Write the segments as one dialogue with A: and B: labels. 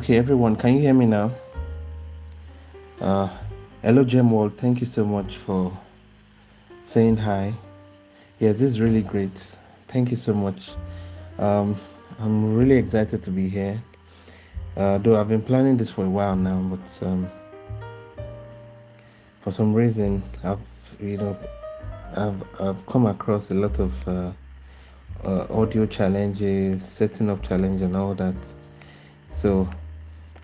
A: Okay, everyone, can you hear me now? Hello, Gemwald. Thank you so much for saying hi. Yeah, this is really great. Thank you so much. I'm really excited to be here. Though I've been planning this for a while now, but for some reason, I've come across a lot of audio challenges, setting up challenge, and all that. So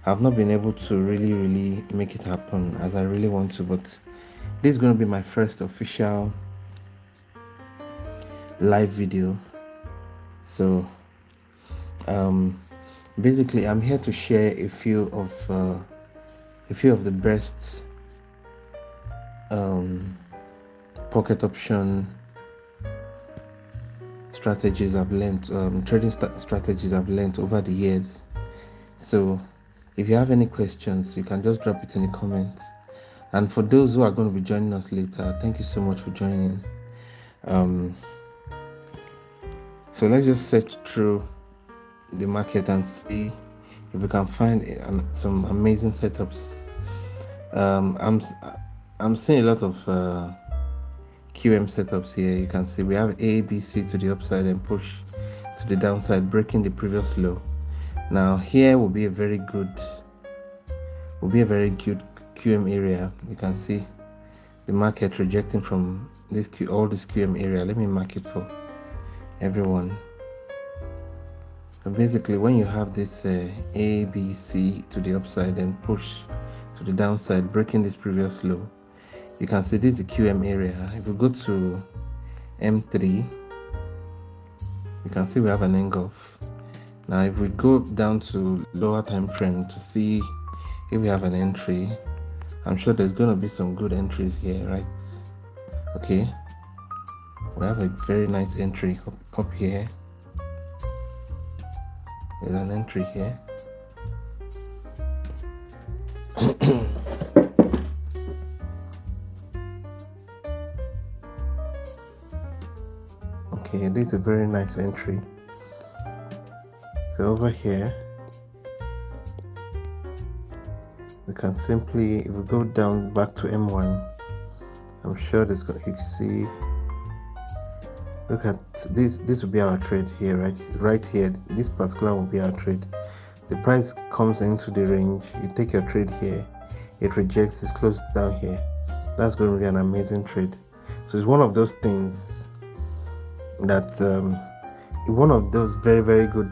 A: I've not been able to really make it happen as I really want to, but this is going to be my first official live video. So basically I'm here to share a few of the best pocket option strategies I've learned, trading strategies I've learned over the years. So if you have any questions, you can just drop it in the comments. And for those who are going to be joining us later, thank you so much for joining. So let's just search through the market and see if we can find some amazing setups. I'm seeing a lot of QM setups here. You can see we have A, B, C to the upside and push to the downside, breaking the previous low. Now here will be a very good QM area. You can see the market rejecting from this all this QM area. Let me mark it for everyone. So basically, when you have this A, B, C to the upside and push to the downside, breaking this previous low, you can see this is the QM area. If we go to M3, you can see we have an engulf. Now if we go down to lower time frame to see if we have an entry, I'm sure there's going to be some good entries here, right? Okay, we have a very nice entry up here. There's an entry here. Okay, this is a very nice entry. So over here, we can simply, if we go down back to M1, I'm sure you can see, look at this will be our trade here, right here. This particular will be our trade. The price comes into the range, you take your trade here, it rejects, it's closed down here. That's going to be an amazing trade. So it's one of those things that one of those very good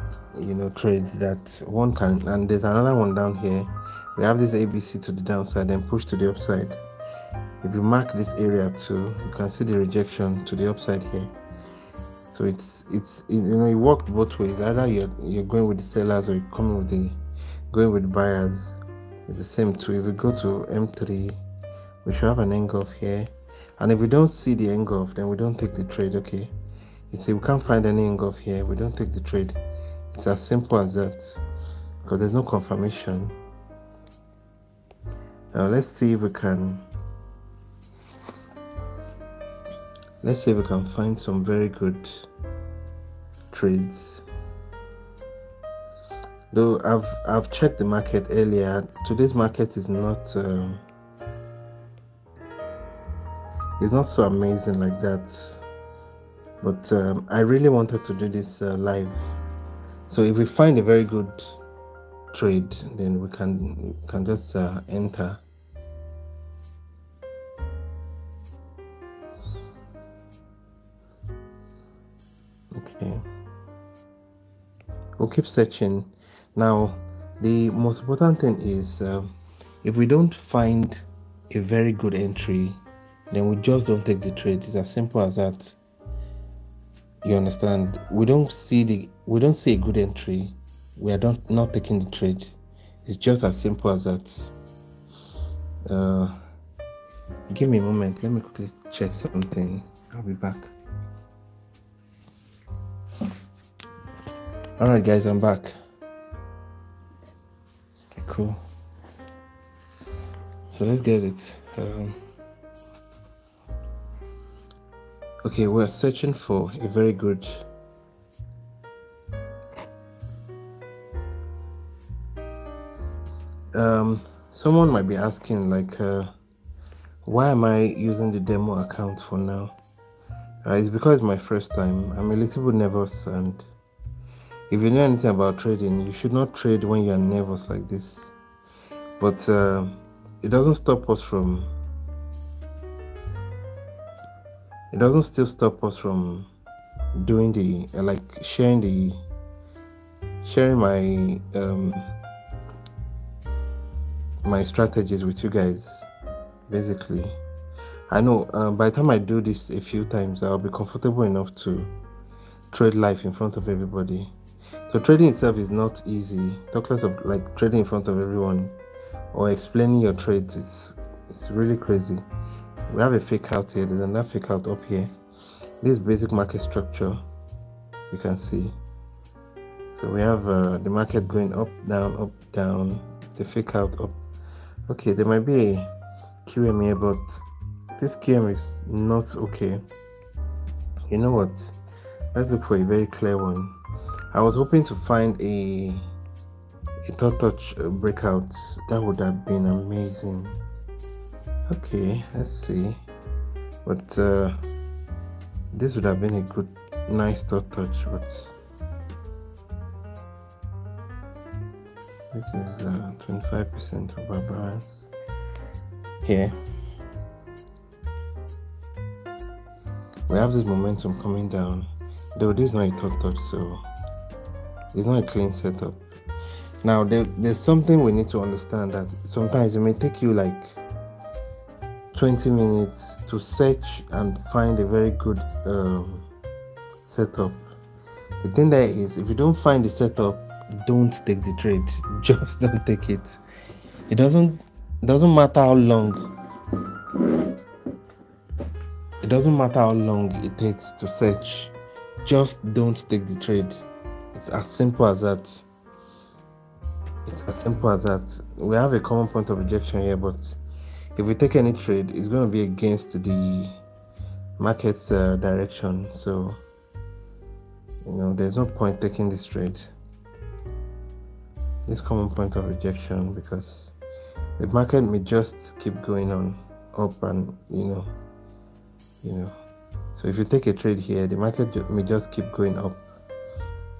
A: trades that one can. And there's another one down here. We have this ABC to the downside and push to the upside. If you mark this area too, you can see the rejection to the upside here. So it's it works both ways. Either you're going with the sellers or you're going with the buyers. It's the same too. If we go to M3, we should have an engulf here. And if we don't see the engulf, then we don't take the trade. Okay, you see we can't find any engulf here, we don't take the trade. It's as simple as that, because there's no confirmation. Now let's see if we can find some very good trades. Though I've checked the market earlier, today's market is not so amazing like that. But I really wanted to do this live. So if we find a very good trade, then we can just enter. Okay, we'll keep searching. Now the most important thing is if we don't find a very good entry, then we just don't take the trade. It's as simple as that. You understand? We don't see a good entry, we are not taking the trade. It's just as simple as that. Give me a moment, let me quickly check something. I'll be back. All right guys, I'm back. Okay, cool. So let's get it. Okay, we're searching for a very good Someone might be asking like, why am I using the demo account for now? It's because it's my first time. I'm a little bit nervous, and if you know anything about trading, you should not trade when you're nervous like this. But it doesn't stop us from. It doesn't still stop us from doing the like sharing my my strategies with you guys. Basically, I know by the time I do this a few times, I'll be comfortable enough to trade live in front of everybody. So trading itself is not easy. Talk less of like trading in front of everyone or explaining your trades. It's really crazy. We have a fake out here. There's another fake out up here. This is basic market structure. You can see. So we have the market going up, down. The fake out up. Okay, there might be a QM here, but this QM is not okay. You know what? Let's look for a very clear one. I was hoping to find a third touch breakout. That would have been amazing. Okay, let's see. But this would have been a good, nice third touch. But this is 25% of our balance here. We have this momentum coming down, though this is not a third touch, so it's not a clean setup. Now there's something we need to understand, that sometimes it may take you like 20 minutes to search and find a very good setup. The thing there is, if you don't find the setup, don't take the trade. Just don't take it. It doesn't matter how long. It doesn't matter how long it takes to search. Just don't take the trade. It's as simple as that. It's as simple as that. We have a common point of rejection here, but if we take any trade, it's going to be against the market's direction. So, there's no point taking this trade. This common point of rejection, because the market may just keep going on up, and so if you take a trade here, the market may just keep going up.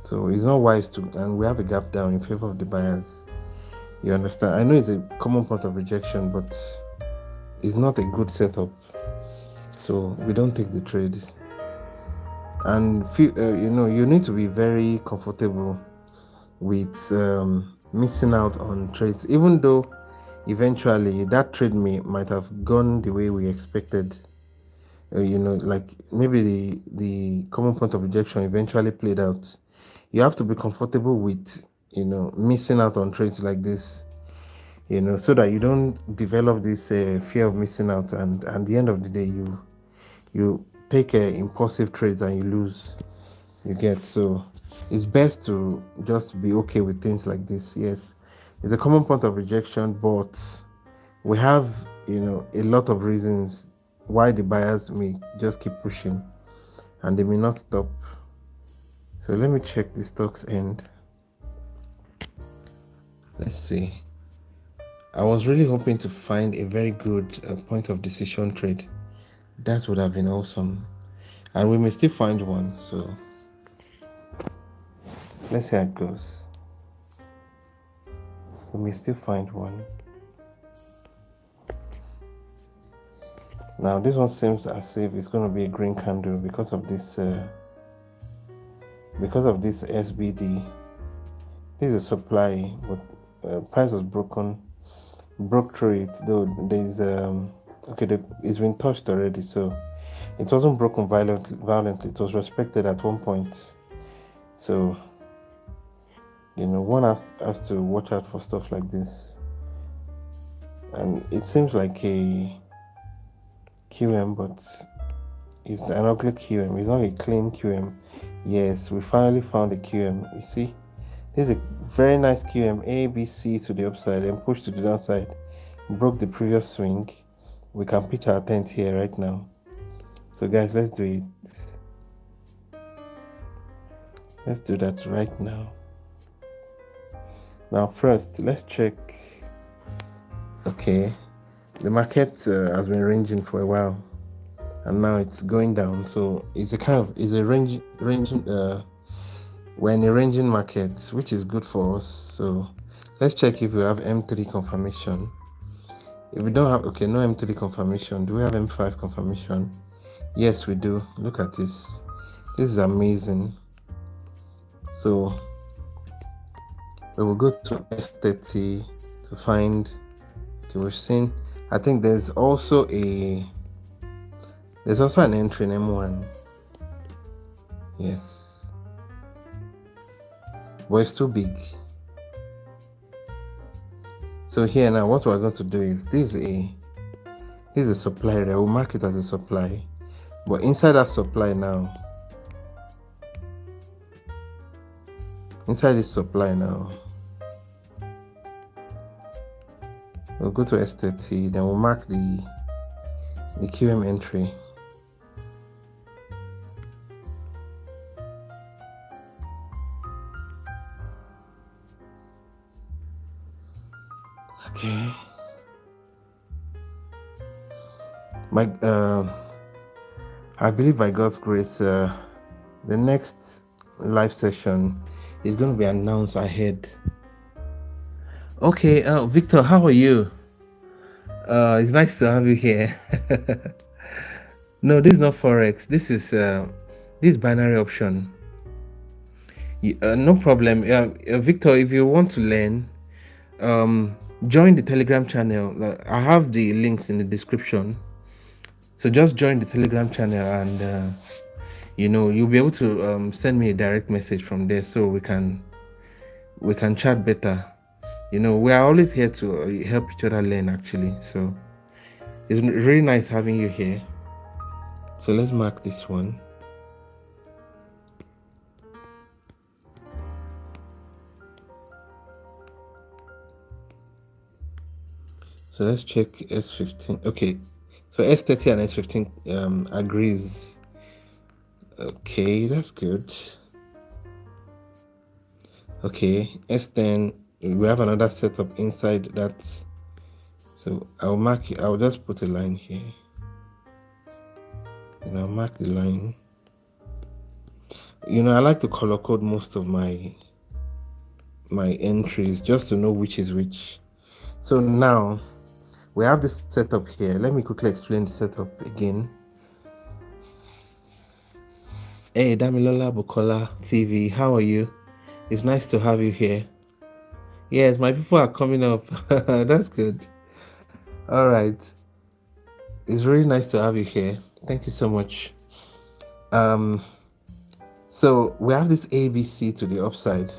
A: So it's not wise to, and we have a gap down in favor of the buyers. You understand? I know it's a common point of rejection, but it's not a good setup. So we don't take the trade. And you need to be very comfortable with missing out on trades, even though eventually that trade might have gone the way we expected. Like maybe the common point of rejection eventually played out. You have to be comfortable with missing out on trades like this, so that you don't develop this fear of missing out, and at the end of the day you take impulsive trades and you lose. You get. So it's best to just be okay with things like this. Yes, it's a common point of rejection, but we have a lot of reasons why the buyers may just keep pushing and they may not stop. So let me check the stock's end. Let's see. I was really hoping to find a very good point of decision trade. That would have been awesome, and we may still find one. So let's see how it goes. We may still find one. Now this one seems as if it's going to be a green candle because of this SBD. This is a supply, but price was broke through it, though there's it's been touched already, so it wasn't broken violently. It was respected at one point. So one has to watch out for stuff like this. And it seems like a QM, but it's an ugly QM. It's not a clean QM. Yes, we finally found a QM. You see, this is a very nice QM. A, B, C to the upside and push to the downside. Broke the previous swing. We can pitch our tent here right now. So guys, let's do it. Let's do that right now. Now first, let's check Okay, the market has been ranging for a while, and now it's going down. So it's a ranging. We're in a ranging market, which is good for us. So let's check if we have M3 confirmation. If we don't have, okay, no M3 confirmation. Do we have M5 confirmation? Yes, we do. Look at this. This is amazing. So we will go to S30 to find. Okay, we've seen. I think there's also an entry in M1. Yes, but it's too big. So here now, what we're going to do is this is a supply area. We'll mark it as a supply, but inside that supply now, inside this supply now, we'll go to S30. Then we'll mark the QM entry. Okay. I believe by God's grace, the next live session is going to be announced ahead. Okay, Victor, how are you? It's nice to have you here. No, this is not Forex. This is binary option. No problem. Victor, if you want to learn, join the Telegram channel. I have the links in the description. So just join the Telegram channel, and you'll be able to send me a direct message from there, so we can chat better. We are always here to help each other learn, actually. So it's really nice having you here. So let's mark this one. So let's check S15. Okay, so S30 and S15 agrees. Okay, that's good. Okay, S10, we have another setup inside that. So I'll mark it. I'll just put a line here. And I'll mark the line. I like to color code most of my entries just to know which is which. So now we have this setup here. Let me quickly explain the setup again. Hey, Damilola Bukola TV, how are you? It's nice to have you here. Yes, my people are coming up. That's good. All right. It's really nice to have you here. Thank you so much. So we have this ABC to the upside,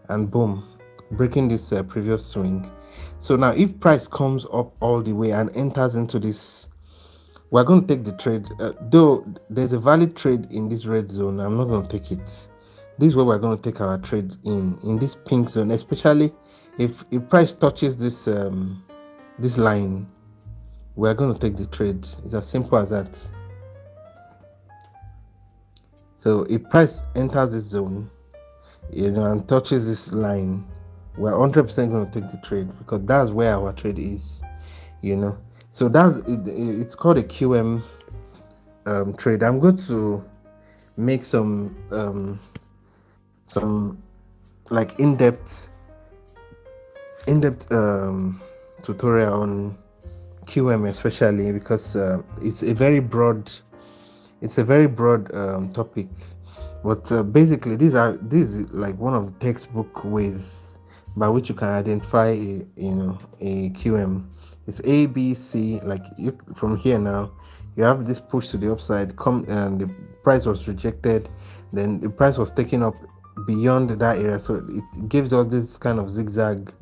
A: and boom, breaking this previous swing. So now if price comes up all the way and enters into this, we're going to take the trade. Though there's a valid trade in this red zone, I'm not going to take it. This is where we're going to take our trade in this pink zone, especially if price touches this this line. We're going to take the trade. It's as simple as that. So if price enters this zone, and touches this line, we're 100% going to take the trade, because that's where our trade is. So that's it. It's called a QM trade. I'm going to make some like in-depth tutorial on QM, especially because it's a very broad topic. But basically, this is like one of the textbook ways by which you can identify a QM. It's A, B, C. Like from here now, you have this push to the upside. And the price was rejected. Then the price was taken up beyond that area, so it gives us this kind of zigzag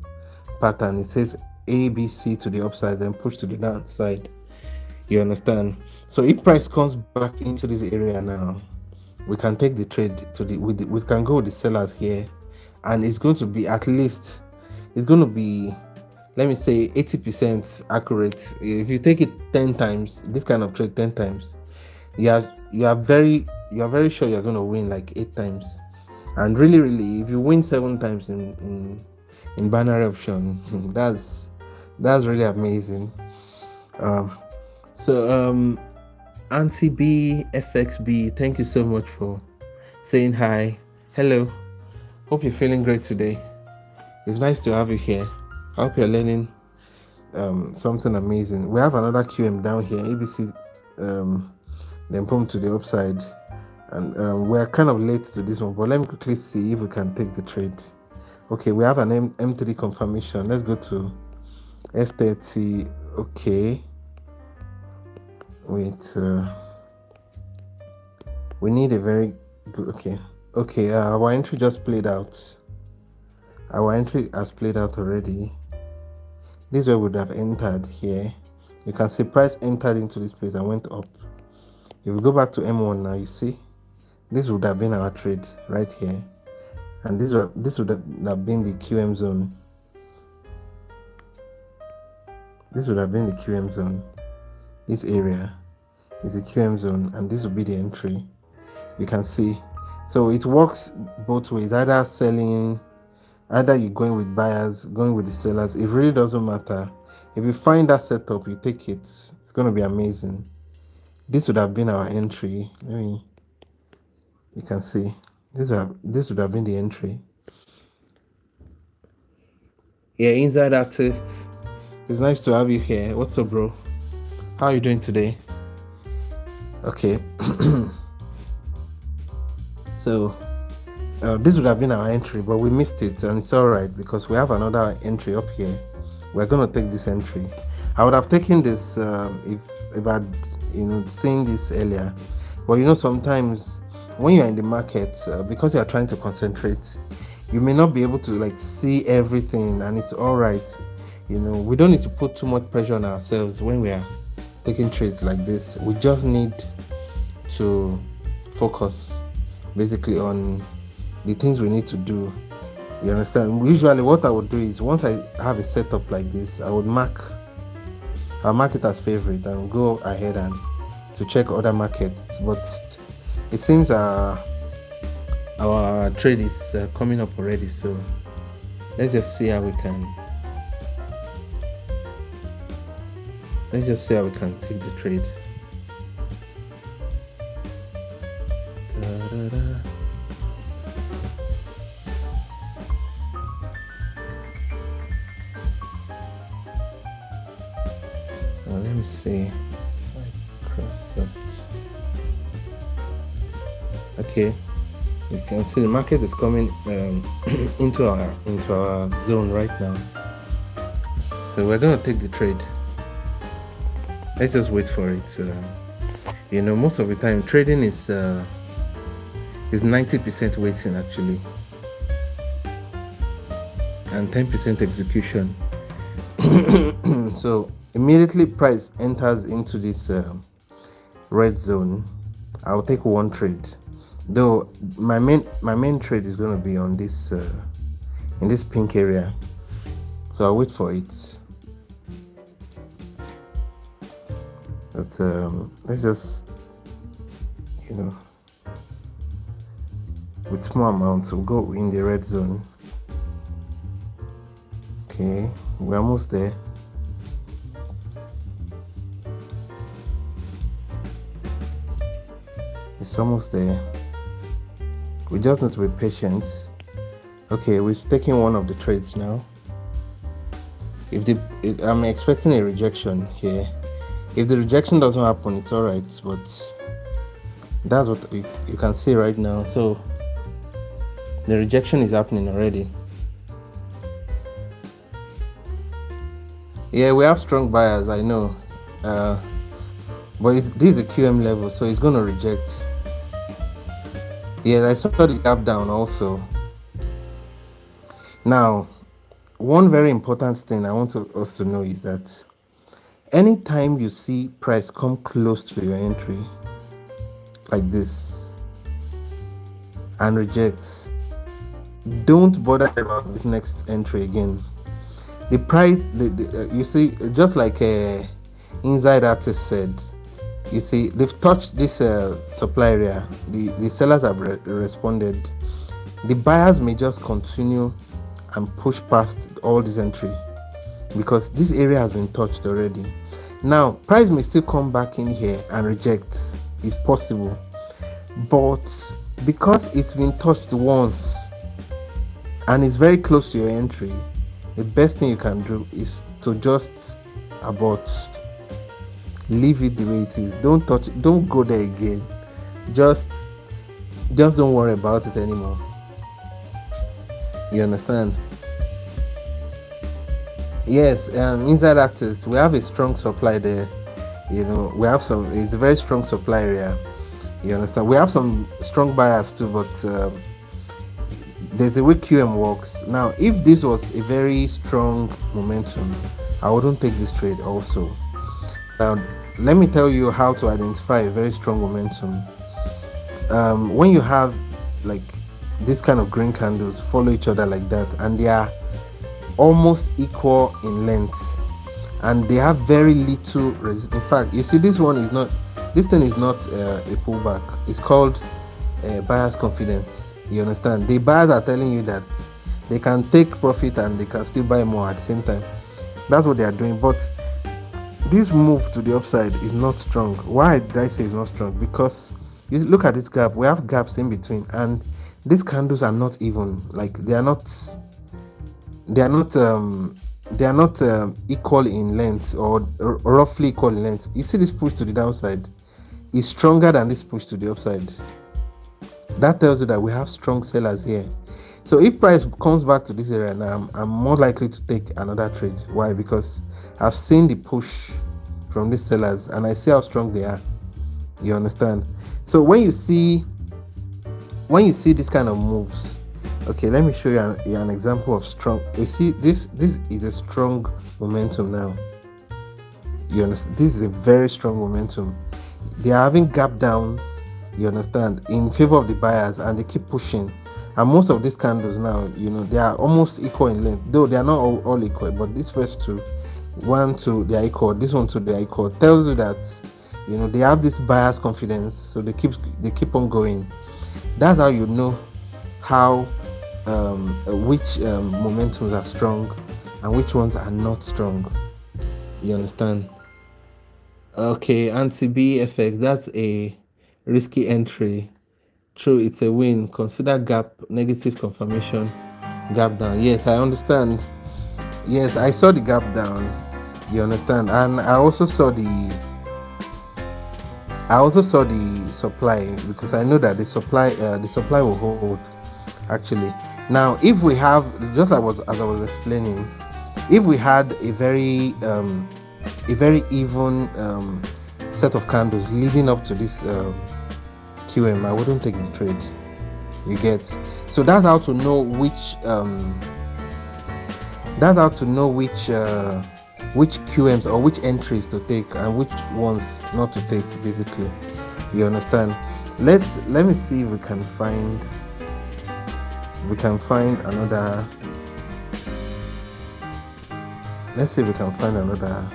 A: pattern. It says A, B, C to the upside, then push to the downside. You understand? So if price comes back into this area now, we can take the trade we can go with the sellers here, and it's going to be at least, it's going to be, let me say, 80% accurate. If you take it 10 times, this kind of trade 10 times, you are very sure you're going to win like 8 times. And really, if you win 7 times in binary option, That's really amazing. Um, so Auntie B, FXB, thank you so much for saying hi. Hello. Hope you're feeling great today. It's nice to have you here. I hope you're learning something amazing. We have another QM down here, ABC, then boom to the upside, and we're kind of late to this one, but let me quickly see if we can take the trade. Okay, we have an M3 confirmation. Let's go to S30. Okay, wait, we need a very good, okay, our entry just played out. Our entry has played out already. This is where we would have entered here. You can see price entered into this place and went up. If we go back to M1 now, you see this would have been our trade right here, and this would have been the QM zone. This would have been the QM zone. This area is the QM zone, and this will be the entry. You can see, so it works both ways. Either selling, either you're going with buyers, going with the sellers. It really doesn't matter. If you find that setup, you take it. It's going to be amazing. This would have been our entry. You can see this would have been the entry. Yeah, inside artists. It's nice to have you here. What's up, bro? How are you doing today? Okay. So this would have been our entry, but we missed it, and it's all right because we have another entry up here. We're going to take this entry. I would have taken this if I'd seen this earlier, but sometimes when you're in the market, because you're trying to concentrate, you may not be able to see everything, and it's all right. We don't need to put too much pressure on ourselves when we are taking trades like this. We just need to focus basically on the things we need to do. You understand? Usually what I would do is, once I have a setup like this, I'll mark it as favorite and go ahead and to check other markets. But it seems our trade is coming up already, so let's just see how we can take the trade. Let me see. Okay, you can see the market is coming into our zone right now, so we're going to take the trade. Let's just wait for it. Most of the time trading is 90% waiting actually, and 10% execution. So immediately price enters into this red zone, I'll take one trade. Though my main trade is going to be on this in this pink area, so I'll wait for it. But let's just with small amounts, we'll go in the red zone. Okay, we're almost there. It's almost there. We just need to be patient. Okay, we've taken one of the trades now. I'm expecting a rejection here. If the rejection doesn't happen, it's all right, but that's what you can see right now. So the rejection is happening already. Yeah, we have strong buyers, I know, but this is a QM level, so it's going to reject. Yeah, I saw the gap down also. Now, one very important thing I want us to know is that anytime you see price come close to your entry like this and rejects, don't bother about this next entry again. The price, you see, just like inside artist said, you see, they've touched this supply area. The sellers have responded. The buyers may just continue and push past all this entry. because this area has been touched already. Now price may still come back in here and reject. It's possible, but because it's been touched once and it's very close to your entry, the best thing you can do is to just about leave it the way it is. Don't touch it, don't go there again. Just don't worry about it anymore. You understand? Yes, inside actors we have a strong supply there. We have some, it's a very strong supply area. You understand? We have some strong buyers too, but there's a way QM works. Now if this was a very strong momentum, I wouldn't take this trade also. Now let me tell you how to identify a very strong momentum. When you have like this kind of green candles follow each other like that, and they are almost equal in length, and they have very little in fact, you see, this thing is not a pullback. It's called buyer's confidence. You understand? The buyers are telling you that they can take profit and they can still buy more at the same time. That's what they are doing. But this move to the upside is not strong. Why did I say it's not strong? Because you look at this gap, we have gaps in between, and these candles are not even, like they are not equal in length, or roughly equal in length. You see, this push to the downside is stronger than this push to the upside. That tells you that we have strong sellers here. So if price comes back to this area now, I'm more likely to take another trade. Why? Because I've seen the push from these sellers and I see how strong they are. You understand? So when you see this kind of moves, okay, let me show you an example of strong. You see, this is a strong momentum now. You understand? This is a very strong momentum. They are having gap downs, you understand, in favor of the buyers, and they keep pushing. And most of these candles now, they are almost equal in length, though they are not all equal. But these first two, 1, 2, they are equal. This one, 2, they are equal. Tells you that they have this buyer's confidence, so they keep on going. That's how you know how which momentums are strong and which ones are not strong. You understand? Okay, anti-BFX, that's a risky entry. True, it's a win. Consider gap, negative confirmation, gap down. Yes, I understand. Yes, I saw the gap down. You understand? And I also saw the supply, because I know that the supply will hold. Actually, now if we have, just as I was explaining, if we had a very even set of candles leading up to this QM, I wouldn't take the trade. You get? So that's how to know which QMs or which entries to take and which ones not to take, basically. You understand? Let me see if we can find another. Let's see if we can find another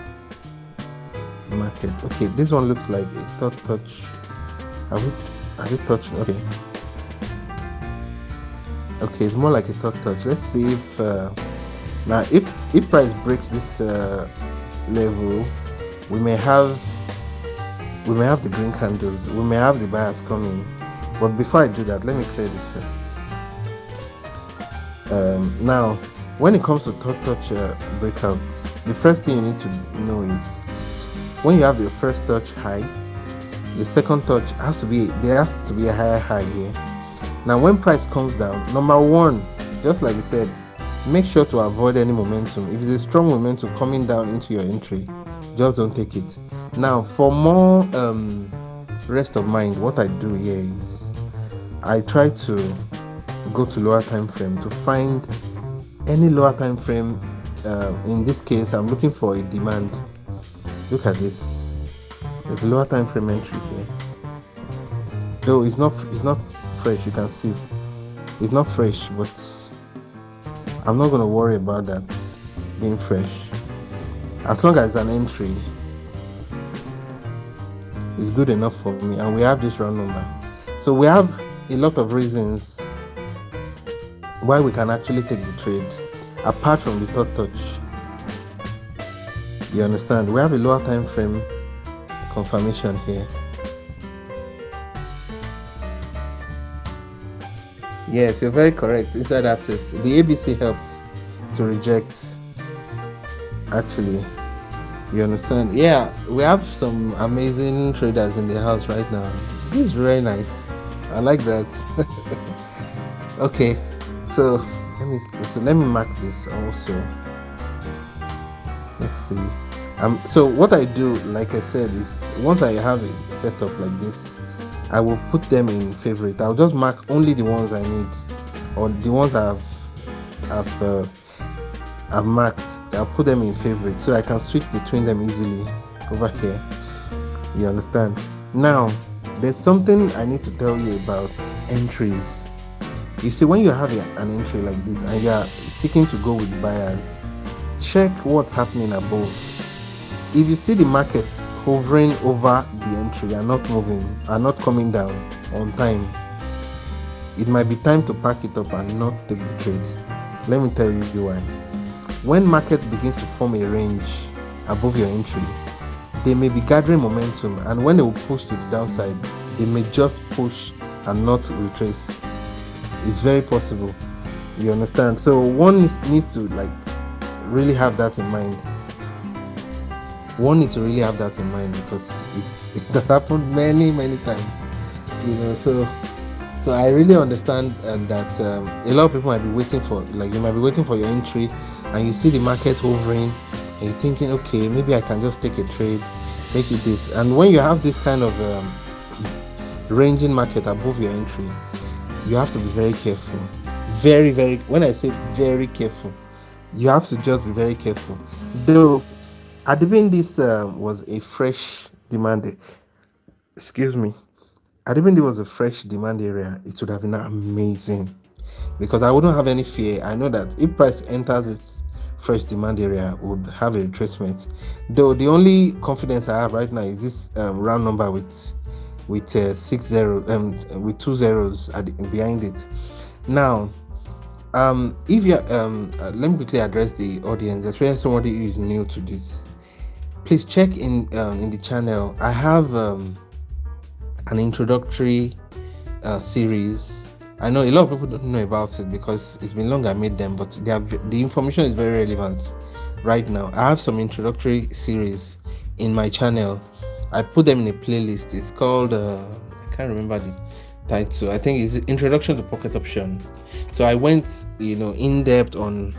A: market. Okay, this one looks like a third touch. Are we touching? Okay, it's more like a third touch. Let's see if now if price breaks this level, we may have the green candles, we may have the buyers coming. But before I do that, let me clear this first. Now when it comes to third touch breakouts, the first thing you need to know is when you have the first touch high, the second touch there has to be a higher high here. Now when price comes down, number one, just like we said, make sure to avoid any momentum. If it's a strong momentum coming down into your entry, just don't take it. Now for more rest of mind, what I do here is I try to go to lower time frame to find any lower time frame. In this case, I'm looking for a demand. Look at this. There's a lower time frame entry here. Though it's not fresh, you can see it's not fresh, but I'm not going to worry about that being fresh. As long as an entry is good enough for me, and we have this round number, so we have a lot of reasons why we can actually take the trade apart from the third touch. You understand? We have a lower time frame confirmation here. Yes, you're very correct. Inside that test, the ABC helped to reject. Actually, you understand? Yeah, we have some amazing traders in the house right now. This is very nice. I like that. Okay, so let me mark this also. Let's see. So what I do, like I said, is once I have it set up like this, I will put them in favorite. I'll just mark only the ones I need, or the ones I've marked. I'll put them in favorite so I can switch between them easily over here. You understand? Now, there's something I need to tell you about entries. You see, when you have an entry like this and you are seeking to go with buyers, check what's happening above. If you see the market hovering over the entry and not moving and not coming down on time, it might be time to pack it up and not take the trade. Let me tell you why. When market begins to form a range above your entry, they may be gathering momentum, and when they will push to the downside, they may just push and not retrace. It's very possible. You understand? So one needs to really have that in mind. One needs to really have that in mind because it has happened many times. You know, so I really understand that a lot of people might be waiting for, you might be waiting for your entry, and you see the market hovering, and you're thinking, okay, maybe I can just take a trade, make it this. And when you have this kind of ranging market above your entry, you have to be very careful. Very, when I say very careful, you have to just be very careful. Though, at the beginning, this was a fresh demand. Excuse me. At the beginning, it was a fresh demand area. It would have been amazing because I wouldn't have any fear. I know that if price enters its fresh demand area, would have a retracement. Though the only confidence I have right now is this round number with 6 0 with 2 zeros behind it. Now, if you let me quickly address the audience, especially somebody who is new to this. Please check in the channel. I have an introductory series. I know a lot of people don't know about it because it's been long I made them, but the information is very relevant right now. I have some introductory series in my channel. I put them in a playlist. It's called I can't remember the title. I think it's Introduction to Pocket Option. So I went in depth on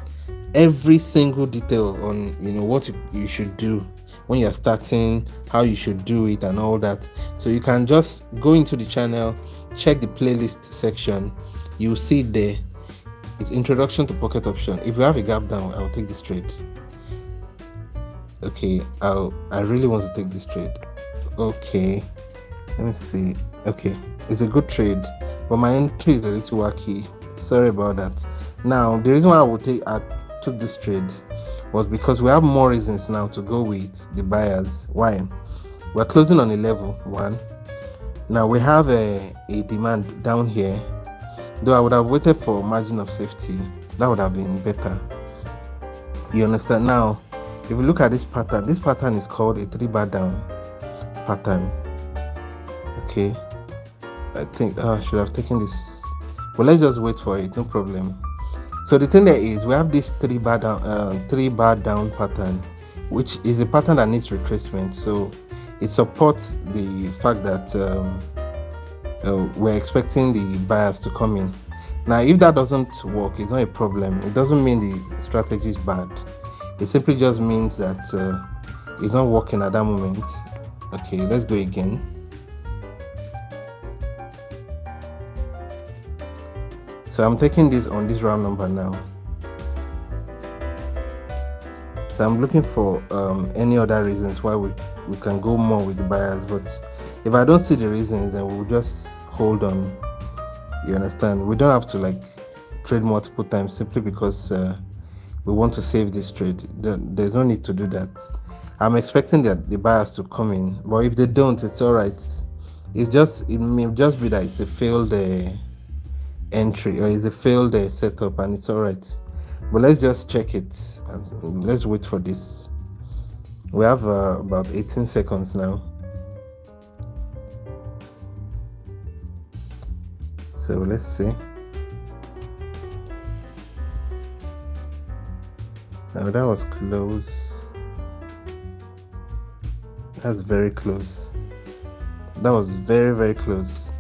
A: every single detail on what you should do when you're starting, how you should do it and all that. So you can just go into the channel, check the playlist section, you'll see it there. It's Introduction to Pocket Option. If you have a gap down, I'll take this trade. Okay, I really want to take this trade. Okay, let me see. Okay, it's a good trade, but my entry is a little wacky. Sorry about that. Now, the reason why I took this trade was because we have more reasons now to go with the buyers. Why? We're closing on a level 1. Now we have a demand down here. Though I would have waited for margin of safety, that would have been better. You understand? Now, if you look at this pattern is called a 3-bar down pattern. Okay, I think I should have taken this, but let's just wait for it, no problem. So the thing there is, we have this 3-bar down pattern, which is a pattern that needs retracement. So it supports the fact that we're expecting the buyers to come in. Now, if that doesn't work, it's not a problem. It doesn't mean the strategy is bad. It simply just means that it's not working at that moment. Okay, let's go again. So I'm taking this on this round number now. So I'm looking for any other reasons why we can go more with the buyers, but if I don't see the reasons, then we'll just hold on. You understand? We don't have to trade multiple times simply because we want to save this trade. There's no need to do that. I'm expecting that the buyers to come in, but if they don't, it's all right. It may just be that it's a failed entry, or it's a failed setup, and it's all right. But let's just check it and let's wait for this. We have about 18 seconds now. So let's see. Now that was close. That's very close. That was very, very close.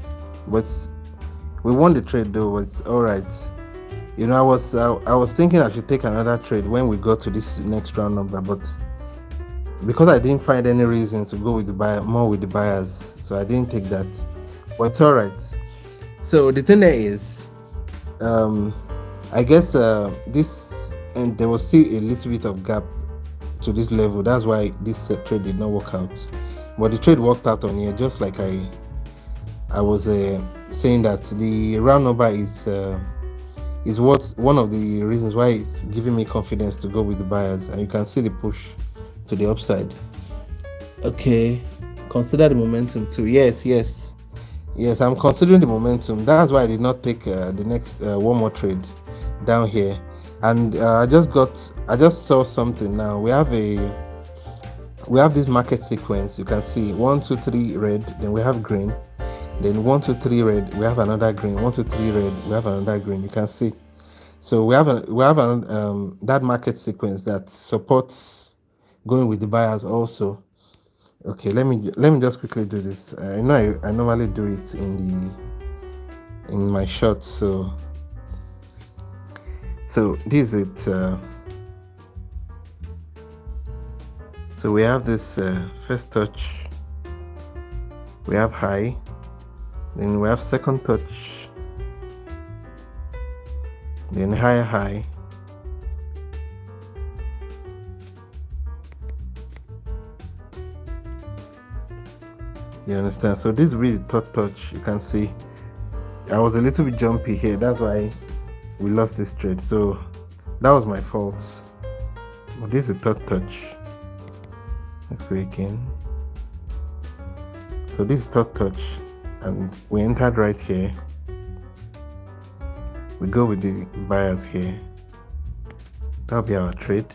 A: But we won the trade though. It's all right. You know, I was thinking I should take another trade when we got to this next round number, but because I didn't find any reason to go with the buyer more with the buyers, so I didn't take that. But it's all right. So the thing there is, I guess this, and there was still a little bit of gap to this level. That's why this trade did not work out. But the trade worked out on here, just like I was saying that the round number is what one of the reasons why it's giving me confidence to go with the buyers, and you can see the push to the upside. Okay, consider the momentum too. Yes, I'm considering the momentum. That's why I did not take the next one more trade down here. And I just saw something now. We have this market sequence. You can see 1 2 3 red, then we have green, then 1 2 3 red, we have another green, 1 2 3 red, we have another green. You can see. So we have that market sequence that supports going with the buyers also. Okay, let me just quickly do this. I know I normally do it in my shorts. So this is it. So we have this first touch. We have high. Then we have second touch. Then high. You understand? So this will be the third touch. You can see I was a little bit jumpy here. That's why we lost this trade. So that was my fault. But this is the third touch. Let's go again. So this is third touch, and we entered right here. We go with the buyers here. That'll be our trade.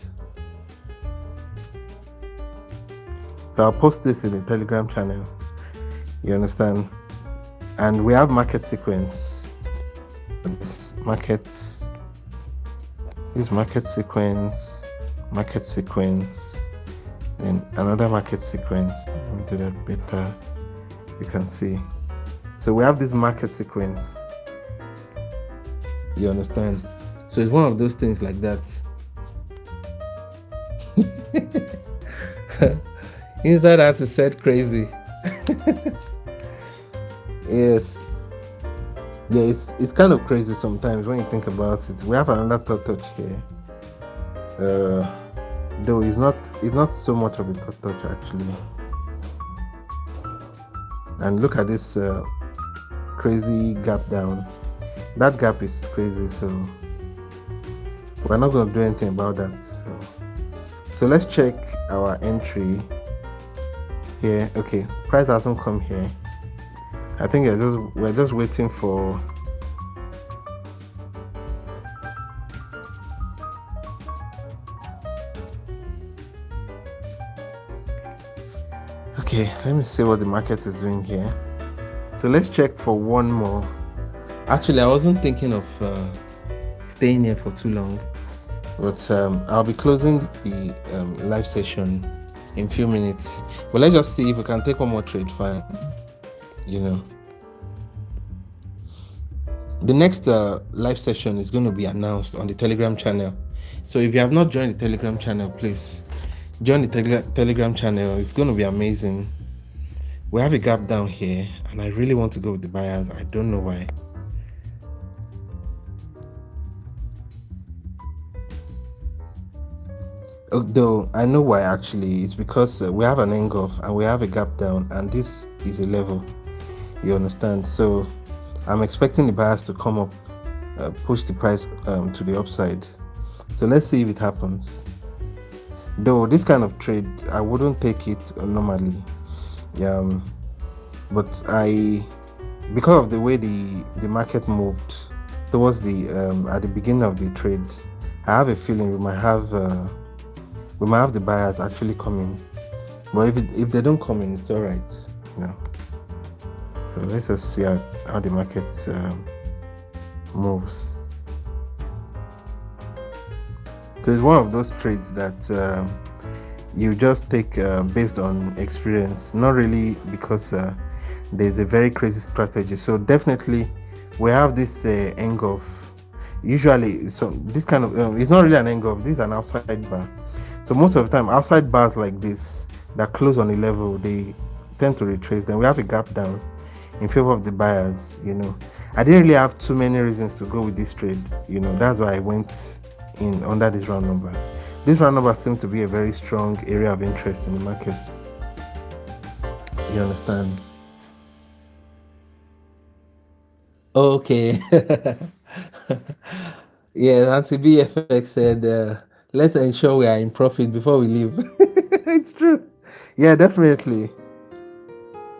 A: So I'll post this in the Telegram channel. You understand? And we have market sequence. This market sequence, then another market sequence. Let me do that better. You can see. So we have this market sequence. You understand? So it's one of those things like that. Inside I had to set crazy. Yes. Yeah, it's kind of crazy sometimes when you think about it. We have another third touch here. Though it's not so much of a third touch actually. And look at this crazy gap down. That gap is crazy, so we're not going to do anything about that. So let's check our entry here. Okay, price hasn't come here. I think we're just waiting for okay, let me see what the market is doing here. So let's check for one more. Actually, I wasn't thinking of staying here for too long, but I'll be closing the live session in a few minutes. But let's just see if we can take one more trade. Fine. You know, the next live session is going to be announced on the Telegram channel. So if you have not joined the Telegram channel, please join the Telegram channel. It's going to be amazing. We have a gap down here, and I really want to go with the buyers. I don't know why. Though I know why actually. It's because we have an engulf and we have a gap down, and this is a level. You understand? So I'm expecting the buyers to come up, push the price to the upside. So let's see if it happens. Though this kind of trade, I wouldn't take it normally. But because of the way the market moved towards the at the beginning of the trade, I have a feeling we we might have the buyers actually coming. But if they don't come in, it's all right, you know. So let's just see how the market moves. So it's one of those trades that you just take based on experience, not really because there's a very crazy strategy. So definitely we have this engulf. Usually, so this kind of it's not really an engulf. This is an outside bar. So most of the time, outside bars like this that close on a level, they tend to retrace. Then we have a gap down in favor of the buyers. You know, I didn't really have too many reasons to go with this trade. You know, that's why I went in under this round number. This round number seems to be a very strong area of interest in the market. You understand? Okay. Yeah, anti-BFX said, let's ensure we are in profit before we leave. It's true. Yeah, definitely.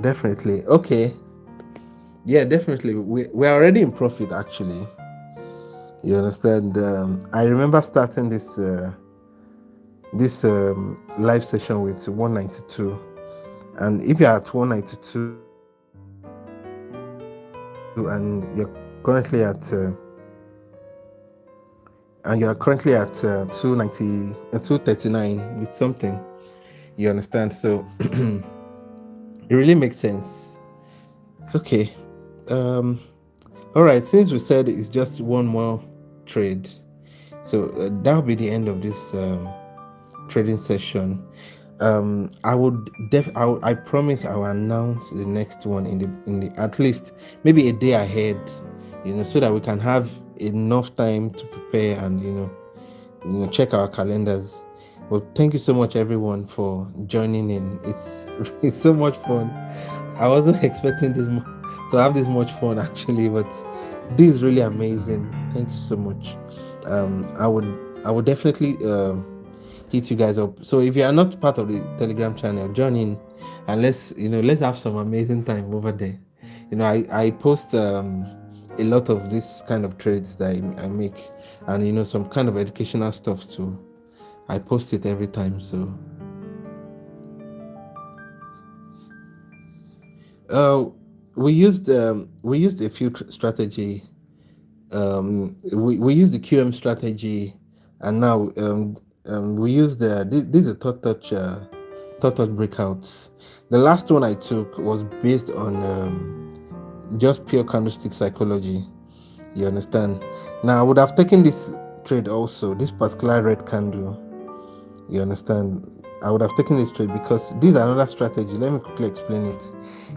A: Definitely. Okay. Yeah, definitely. We're already in profit, actually. You understand? I remember starting this live session with 192. And if you're at 192 and you're currently at 290 239 with something, you understand? So it really makes sense. Okay. All right, since we said it's just one more trade, so that'll be the end of this trading session. I promise I will announce the next one in the at least maybe a day ahead, you know, so that we can have enough time to prepare and you know check our calendars. Well, thank you so much everyone for joining in. It's so much fun. I wasn't expecting to have this much fun actually, but this is really amazing. Thank you so much. I would definitely hit you guys up. So if you are not part of the Telegram channel, join in and let's have some amazing time over there. You know, I post a lot of this kind of trades that I make, and you know, some kind of educational stuff too. I post it every time. So we used a few strategy. We used the QM strategy, and now we use these are thought touch breakouts. The last one I took was based on just pure candlestick psychology. You understand? Now I would have taken this trade also, this particular red candle. You understand? I would have taken this trade because this is another strategy. Let me quickly explain it.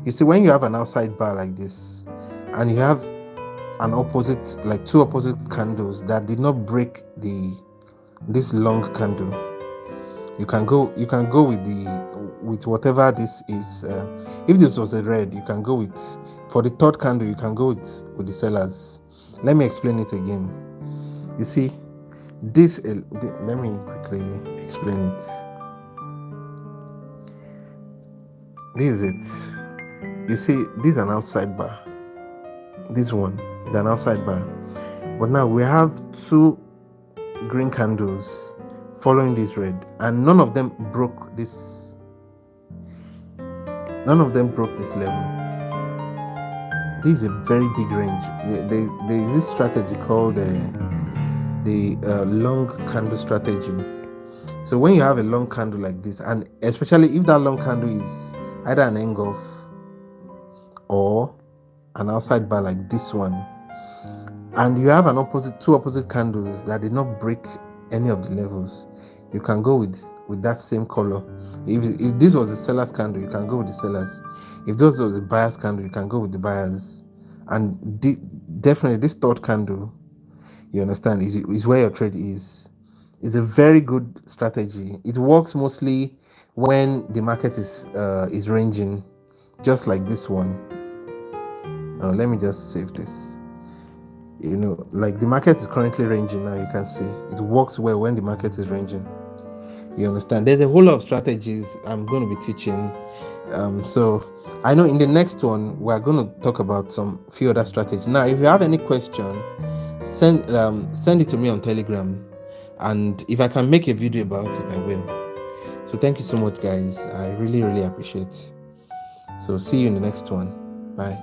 A: You see, when you have an outside bar like this, and you have an opposite, like two opposite candles that did not break this long candle, you can go with whatever this is. If this was a red, you can go with, for the third candle, you can go with the sellers. Let me explain it again. You see, let me quickly explain it. This is it. You see, this is an outside bar. This one is an outside bar, but now we have two green candles following this red, and none of them broke this level. This is a very big range. There is this strategy called the long candle strategy. So when you have a long candle like this, and especially if that long candle is either an engulf or an outside bar like this one, and you have two opposite candles that did not break any of the levels, you can go with that same color. If this was the seller's candle, you can go with the sellers. If this was the buyer's candle, you can go with the buyers. And definitely this third candle, you understand, is where your trade is. It's a very good strategy. It works mostly when the market is ranging, just like this one. Let me just save this. You know, like the market is currently ranging now. You can see it works well when the market is ranging. You understand? There's a whole lot of strategies I'm going to be teaching. So I know in the next one we're going to talk about some few other strategies. Now, if you have any question, send it to me on Telegram, and if I can make a video about it, I will. So thank you so much, guys. I really appreciate it. So see you in the next one. Bye.